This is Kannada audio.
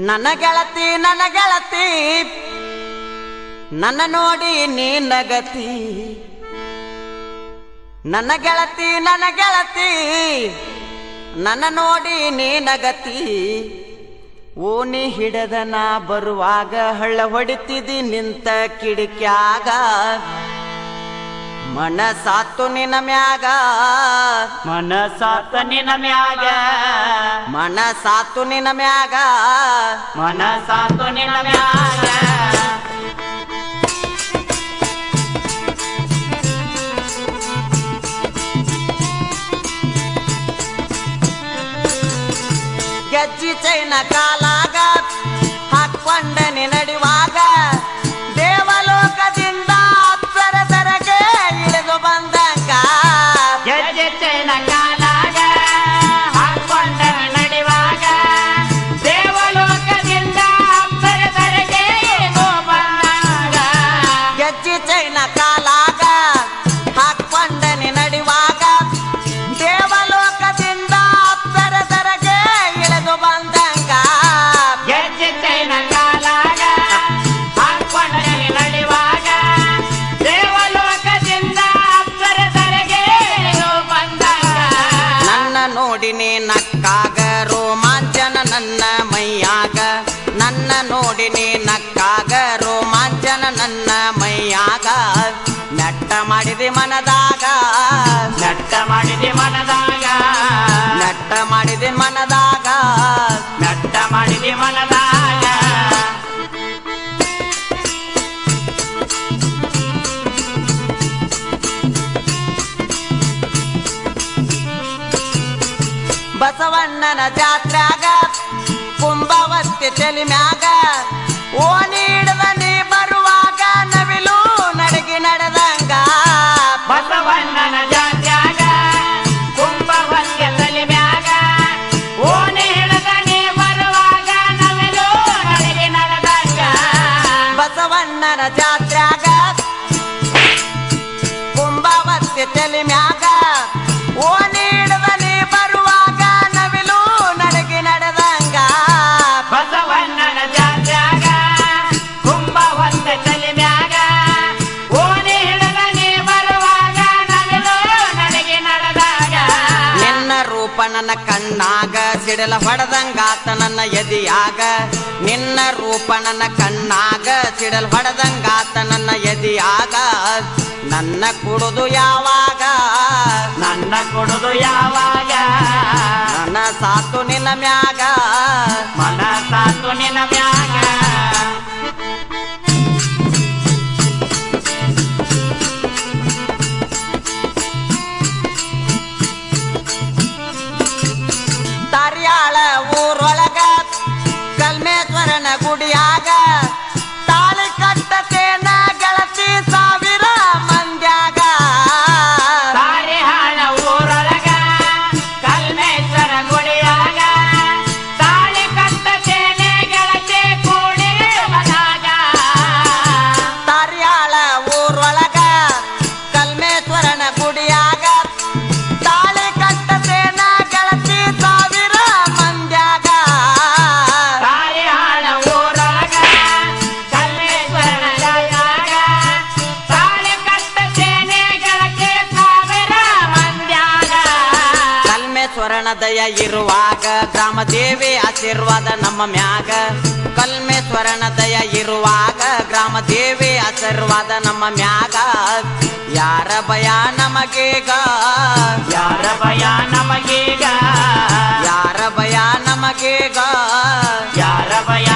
ನನ್ನ ಗೆಳತಿ ನನ್ನ ನೋಡಿ ನೀ ನಗತಿ ನನ್ನ ಗೆಳತಿ ನನ್ನ ನೋಡಿ ನೀ ನಗತಿ ಓಣಿ ಹಿಡದ ನಾ ಬರುವಾಗ ಹಳ್ಳ ಹೊಡಿತಿದಿ ನಿಂತ ಕಿಡಿಕ್ಯಾಗ ಮನಸಾತು ನಿನ ಮ್ಯಾಗ ಮನಸಾತ ನಿನ ಮ್ಯಾಗ ಮನಸಾತು ನಿನ ಮ್ಯಾಗ ಮನಸಾತು ನಿನ ಮ್ಯಾಗ ಗೆಜ್ಜಿ ಚೈನ ಕಾಲಾಗ ಹಾಕೊಂಡ ನಡಿವಾಗ ದೇವಲೋಕದಿಂದ ಅಪ್ಸರಸರಗೆ ಇಳಿದು ಬಂದಂಗ ಗೆಜ್ಜೆ ಚೈನ ಕಾಲಾಗ ಹಾಕೊಂಡ ನಡಿವಾಗ ದೇವಲೋಕದಿಂದ ಅಪ್ಸರಸರಗೆ ಇಳಿದು ಬಂದಾಗ ಗೆಜ್ಜಿ ಚೈನ ಕಾಲಾಗ ಹಾಕೊಂಡ ನಡಿವಾಗ ದೇವಲೋಕದಿಂದ ಅಪ್ಸರಸರಗೆ ಇಳಿದು ಬಂದಂಗ ಗೆಜ್ಜೆ ಚೈನ ಕಾಲಾಗ ಹಾಕೊಂಡ ನಡಿವಾಗ ದೇವಲೋಕದಿಂದ ಅಪ್ಸರಸರಗೆ ಇಳಿದು ಬಂದಾಗ ನನ್ನ ನೋಡಿನಿ ನಕ್ಕಾಗ ರೋಮಾಂಚನ ನನ್ನ ಮೈಯಾಗ ನನ್ನ ನೋಡಿನಿ ನಕ್ಕಾಗ ರೋಮಾಂಚನ ನನ್ನ ಮೈಯಾಗ ನೆಟ್ಟ ಮಾಡಿದೆ ಮನದಾಗ ನಟ್ಟ ಮಾಡಿದೆ ಮನದಾಗ ನೆಟ್ಟ ಮಾಡಿದೆ ಮನದಾಗ ನಟ್ಟ ಮಾಡಿದೆ ಮನದಾಗ ಬಸವಣ್ಣನ ಜಾತ್ರ್ಯಾಗ ಕುಂಭವತ್ತಿ ತಲಿ ಮ್ಯಾಗ ಓಣಿ ಹಿಡ್ದ ನೀ ಬರುವಾಗ ನವಿಲು ನಡಗಿ ನಡೆದಂಗ ಬಸವಣ್ಣನ ಜಾತ್ಯಾಗ ಕುಂಭವತ್ಯ ತಲೆ ಮ್ಯಾಗ ಓಣಿ ಹಿಡಿದ ನೀ ಬರುವಾಗ ನವಿಲು ನಡಿಗೆ ನಡೆದಂಗ ಬಸವಣ್ಣನ ಜಾತ್ರ್ಯಾಗ ಕುಂಭವತ್ತಿ ತಲಿ ಮ್ಯಾಗ ಓಣಿ ಹಿಡ್ದ ನೀ ಬರುವಾಗ ನವಿಲು ನಡಗಿ ನಡೆದಂಗ ಬಸವಣ್ಣನ ಜಾತ್ಯಾಗ ಕುಂಭವತ್ಯ ತಲೆ ಮ್ಯಾಗ ಓಣಿ ಹಿಡಿದ ನೀ ಬರುವಾಗ ನವಿಲು ನಡಿಗೆ ನಡೆದಾಗ ನಿನ್ನ ರೂಪ ನನ್ನ ಕಣ್ಣಾಗ ಸಿಡಲ ಹೊಡೆದಂಗಾತ ನನ್ನ ಎದಿಯಾಗ ನಿನ್ನ ರೂಪ ನನ್ನ ಕಣ್ಣಾಗ ಸಿಡಲ ಹೊಡೆದಂಗಾತ ನನ್ನ ಎದಿಯಾಗ ನನ್ನ ಕುಡುದು ಯಾವಾಗ ನನ್ನ ಕೊಡುದು ಯಾವಾಗ ನನ್ನ ಸಾತು ನಿನ್ನ ಮ್ಯಾಗ ಮನಸಾತು ನಿನ ಮ್ಯಾಗ ತಾರ್ಯಾಳ ಊರೊಳಗ ಕಲ್ಮೇಶ್ವರನ ಗುಡಿಯಾಗ ತಾಳಿ ಕಟ್ಟತೇನ ಗೆಳತಿ ಸಾವಿರ ಮಂದ್ಯಾಗ ತಾರಿಹಾಳ ಊರೊಳಗ ಕಲ್ಮೇಶ್ವರ ಗುಡಿಯಾಗ ತಾಳಿ ಕಟ್ಟತೇನೆ ಗೆಳತಿ ಕೂಡಿ ಮನಾಗ ತಾರ್ಯಾಳ ಊರೊಳಗ ಕಲ್ಮೇಶ್ವರನ ಗುಡಿಯಾಗ ತಾಳಿ ಕಟ್ಟತೇನ ಗೆಳತಿ ಸಾವಿರ ಮಂದ್ಯಾಗ ತಾರಿಹಾಳ ಊರೊಳಗ ಕಲ್ಮೇಶ್ವರನ ಗುಡಿಯಾಗ ತಾಳಿ ಕಟ್ಟತೇನೆ ಗೆಳತಿ ಸಾವಿರ ಮಂದ್ಯಾಗ ಕಲ್ಮೇಶ್ವರನ ದಯ ಇರುವಾಗ ಗ್ರಾಮ ದೇವಿ ಆಶೀರ್ವಾದ ನಮ್ಮ ಮ್ಯಾಗ ಕಲ್ಮೇಶ್ವರನ ದಯ ಇರುವಾಗ ಗ್ರಾಮ ದೇವಿ ಆಶೀರ್ವಾದ ನಮ್ಮ ಮ್ಯಾಗ ಯಾರ ಭಯ ನಮಗೀಗ ಯಾರ ಭಯ ನಮಗೀಗ ಯಾರ ಭಯ ನಮಗೀಗ ಯಾರ ಭಯ